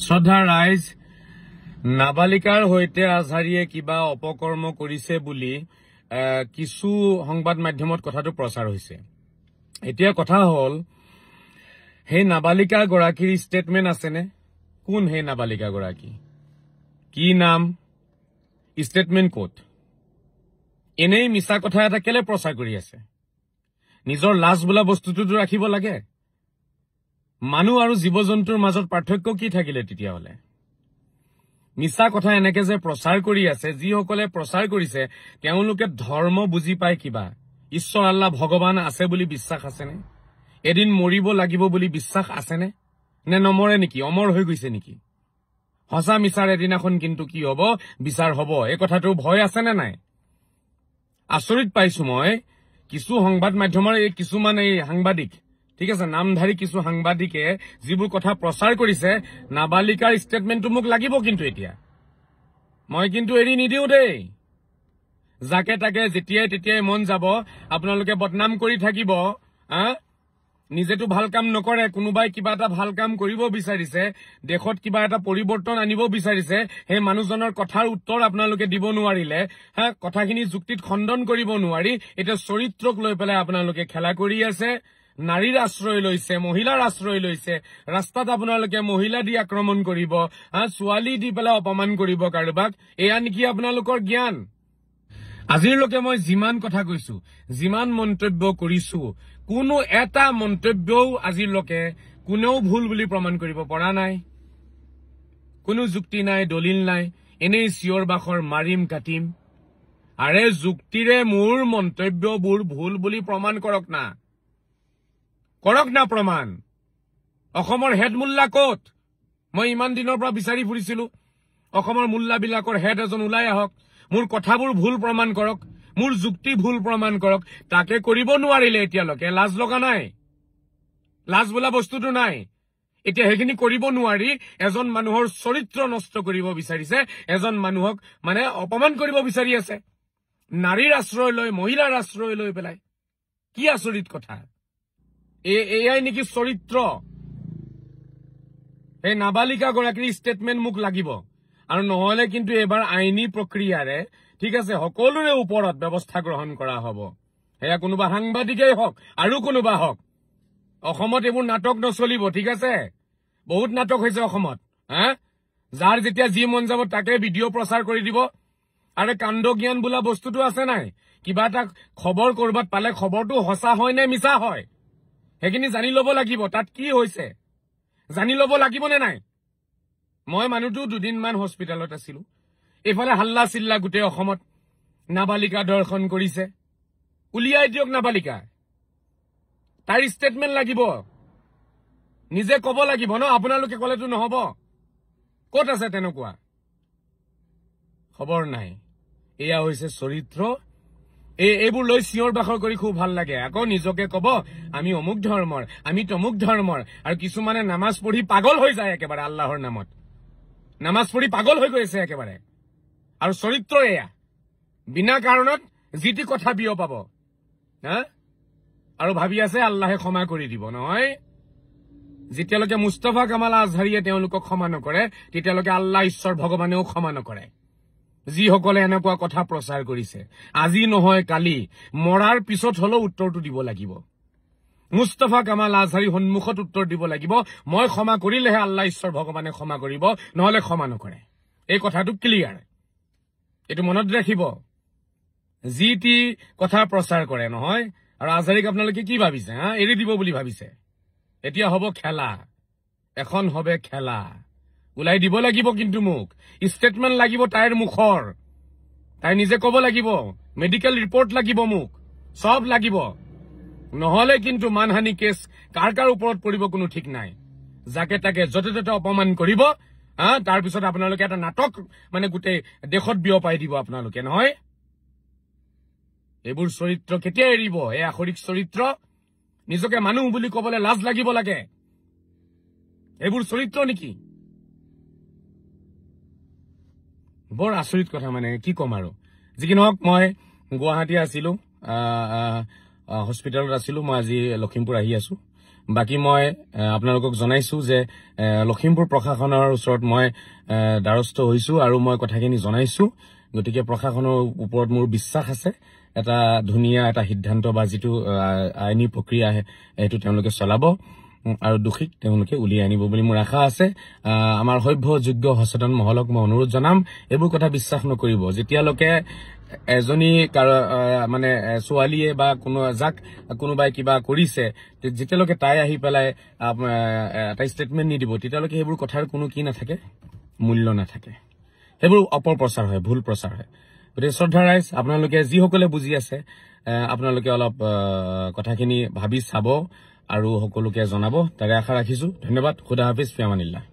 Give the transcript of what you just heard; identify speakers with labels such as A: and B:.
A: শ্ৰদ্ধা ৰাইজ নাবালিকাৰ হৈতে আজহাৰীয়ে কিবা অপকৰ্ম কৰিছে বুলি কিছু সংবাদ মাধ্যমত কথাটো প্ৰচাৰ হৈছে এতিয়া কথা হল সেই নাবালিকা গৰাকীৰ ষ্টেটমেন্ট আছেনে কোন হে নাবালিকা গৰাকী কি নাম ষ্টেটমেন্ট কোট এনেই মিছা কথা এটা কেলে প্ৰচাৰ কৰি আছে নিজৰ লাজ বোলা বস্তুটো ৰাখিব লাগে মানুহ আৰু জীৱ-জন্তুৰ মাজত পাৰ্থক্য কি থাকিলে তেতিয়া হলে মিছা কথা এনেকে যে প্ৰচাৰ কৰি আছে যিসকলে প্ৰচাৰ কৰিছে তেওঁলোকে ধৰ্ম বুজি পায় কিবা ঈশ্বৰ আল্লাহ ভগৱান আছে বুলি বিশ্বাস আছেনে এদিন মৰিব লাগিব বুলি বিশ্বাস আছেনে নে নমৰে নেকি অমৰ হৈ গৈছে নেকি হসা মিছাৰ এদিনাখন কিন্তু কি হ'ব বিচাৰ হ'ব এই কথাটো ভয় আছে নে নাই আচৰিত পাইছো মই কিছু সংবাদ মাধ্যমৰ এই কিছুমান এই সাংবাদিক ঠিক আছে নামধাৰী কিছু সাংবাদিকে যিবোৰ কথা প্ৰচাৰ কৰিছে নাবালিকাৰ ষ্টেটমেন্টটো মোক লাগিব কিন্তু এতিয়া মই কিন্তু এৰি নিদিও দেই যাকে তাকে যেতিয়াই তেতিয়াই মন যাব আপোনালোকে বদনাম কৰি থাকিব নিজেতো ভাল কাম নকৰে কোনোবাই কিবা এটা ভাল কাম কৰিব বিচাৰিছে দেশত কিবা এটা পৰিৱৰ্তন আনিব বিচাৰিছে সেই মানুহজনৰ কথাৰ উত্তৰ আপোনালোকে দিব নোৱাৰিলে কথাখিনি যুক্তিত খণ্ডন কৰিব নোৱাৰি এটা চৰিত্ৰক লৈ পেলাই আপোনালোকে খেলা কৰি আছে নাৰীৰ আশ্ৰয় লৈছে মহিলাৰ আশ্ৰয় লৈছে ৰাস্তাত আপোনালোকে মহিলা দি আক্ৰমণ কৰিব ছোৱালী দি পেলাই অপমান কৰিব কাৰোবাক এয়া নেকি আপোনালোকৰ জ্ঞান আজিলৈকে মই যিমান কথা কৈছো যিমান মন্তব্য কৰিছো কোনো এটা মন্তব্যও আজিলৈকে কোনেও ভুল বুলি প্ৰমাণ কৰিব পৰা নাই কোনো যুক্তি নাই দলিল নাই এনেই চিঞৰ বাখৰ মাৰিম কাটিম আৰে যুক্তিৰে মোৰ মন্তব্যবোৰ ভুল বুলি প্ৰমাণ কৰক না প্ৰমাণ অসমৰ হেড মুল্লা ক'ত মই ইমান দিনৰ পৰা বিচাৰি ফুৰিছিলো অসমৰ মুল্লাবিলাকৰ হেড এজন ওলাই আহক মোৰ কথাবোৰ ভুল প্ৰমাণ কৰক মোৰ যুক্তি ভুল প্ৰমাণ কৰক তাকে কৰিব নোৱাৰিলে এতিয়ালৈকে লাজ লগা নাই লাজ বোলা বস্তুটো নাই এতিয়া হেখিনি কৰিব নোৱাৰি এজন মানুহৰ চৰিত্ৰ নষ্ট কৰিব বিচাৰিছে এজন মানুহক মানে অপমান কৰিব বিচাৰি আছে নাৰীৰ আশ্ৰয় লৈ মহিলাৰ আশ্ৰয় লৈ পেলাই কি আচৰিত কথা এয়াই নেকি চৰিত্ৰ এই নাবালিকা গৰাকীৰ ষ্টেটমেন্ট মোক লাগিব আৰু নহলে কিন্তু এবাৰ আইনী প্ৰক্ৰিয়াৰে ঠিক আছে সকলোৰে ওপৰত ব্যৱস্থা গ্ৰহণ কৰা হ'ব হেয়া কোনোবা সাংবাদিকেই হওক আৰু কোনোবা হওক অসমত এইবোৰ নাটক নচলিব ঠিক আছে বহুত নাটক হৈছে অসমত যাৰ যেতিয়া যি মন যাব তাকে ভিডিঅ' প্ৰচাৰ কৰি দিব আৰু কাণ্ড জ্ঞান বোলা বস্তুটো আছে নাই কিবা এটা খবৰ কৰবাত পালে খবৰটো সঁচা হয় নে মিছা হয় হেখিনি জানি ল'ব লাগিব তাত কি হৈছে জানি ল'ব লাগিব নে নাই মই মানুহটো দুদিনমান হস্পিটেলত আছিলো এফালে হাল্লা চিল্লা গোটেই অসমত নাবালিকা দৰ্শন কৰিছে উলিয়াই দিয়ক নাবালিকা তাৰ ষ্টেটমেন্ট লাগিব নিজে ক'ব লাগিব ন আপোনালোকে ক'লেতো নহব ক'ত আছে তেনেকুৱা খবৰ নাই এয়া হৈছে চৰিত্ৰ এইবোৰ লৈ চিঞৰ বাখৰ কৰি খুব ভাল লাগে আকৌ নিজকে কব আমি অমুক ধৰ্মৰ আমি তমুক ধৰ্মৰ আৰু কিছুমানে নামাজ পঢ়ি পাগল হৈ যায় একেবাৰে আল্লাহৰ নামত নামাজ পঢ়ি পাগল হৈ গৈছে একেবাৰে আৰু চৰিত্ৰ এয়া বিনা কাৰণত যিটি কথা বিয়পাব আৰু ভাবি আছে আল্লাহে ক্ষমা কৰি দিব নহয় যেতিয়ালৈকে মুস্তাফা কামাল আজহাৰীয়ে তেওঁলোকক ক্ষমা নকৰে তেতিয়ালৈকে আল্লাহ ঈশ্বৰ ভগৱানেও ক্ষমা নকৰে যিসকলে এনেকুৱা কথা প্ৰচাৰ কৰিছে আজি নহয় কালি মৰাৰ পিছত হলেও উত্তৰটো দিব লাগিব মুস্তাফা কামাল আজহাৰী সন্মুখত উত্তৰ দিব লাগিব মই ক্ষমা কৰিলেহে আল্লাহ ঈশ্বৰ ভগৱানে ক্ষমা কৰিব নহলে ক্ষমা নকৰে এই কথাটো ক্লিয়াৰ এইটো মনত ৰাখিব যিটি কথা প্ৰচাৰ কৰে নহয় আৰু আজহাৰীক আপোনালোকে কি ভাবিছে এৰি দিব বুলি ভাবিছে এতিয়া হ'ব খেলা এখন হবে খেলা উলাই দিব লাগিব কিন্তু মোক ষ্টেটমেন্ট লাগিব তাইৰ মুখৰ তাই নিজে ক'ব লাগিব মেডিকেল ৰিপৰ্ট লাগিব মোক সব লাগিব নহলে কিন্তু মানহানি কেছ কাৰ ওপৰত পৰিব কোনো ঠিক নাই যাকে তাকে যতে ততে অপমান কৰিব তাৰ পিছত আপোনালোকে এটা নাটক মানে গোটেই দেশত বিয়পাই দিব আপোনালোকে নহয় এইবোৰ চৰিত্ৰ কেতিয়া এৰিব এই আখৰিক চৰিত্ৰ নিজকে মানুহ বুলি ক'বলৈ লাজ লাগিব লাগে এইবোৰ চৰিত্ৰ নেকি বৰ আচৰিত কথা মানে কি কম আৰু যিকি নহওক মই গুৱাহাটী আছিলো হস্পিটেলত আছিলো মই আজি লখিমপুৰ আহি আছো বাকি মই আপোনালোকক জনাইছো যে লখিমপুৰ প্ৰশাসনৰ ওচৰত মই দ্বাৰস্থ হৈছো আৰু মই কথাখিনি জনাইছো গতিকে প্ৰশাসনৰ ওপৰত মোৰ বিশ্বাস আছে এটা ধুনীয়া এটা সিদ্ধান্ত বা যিটো আইনী প্ৰক্ৰিয়া এটো তেওঁলোকে চলাব আৰু দুখিক তেওঁলোকে উলিয়াই আনিব বুলি মোৰ আশা আছে আমাৰ সভ্য যোগ্য সচেতন মহলক মই অনুৰোধ জনাম এইবোৰ কথা বিশ্বাস নকৰিব যেতিয়ালৈকে এজনী মানে ছোৱালীয়ে বা কোনো যাক কোনোবাই কিবা কৰিছে যেতিয়ালৈকে তাই আহি পেলাই এটা ষ্টেটমেন্ট নিদিব তেতিয়ালৈকে সেইবোৰ কথাৰ কোনো কি নাথাকে মূল্য নাথাকে সেইবোৰ অপপ্ৰচাৰ হয় ভুল প্ৰচাৰ হয় গতিকে শ্ৰদ্ধা ৰাইজ আপোনালোকে যিসকলে বুজি আছে আপোনালোকে অলপ কথাখিনি ভাবি চাব আৰু সকলোকে জনাব তাৰে আশা ৰাখিছো ধন্যবাদ খুদা হাফিজ ফি আমানিল্লাহ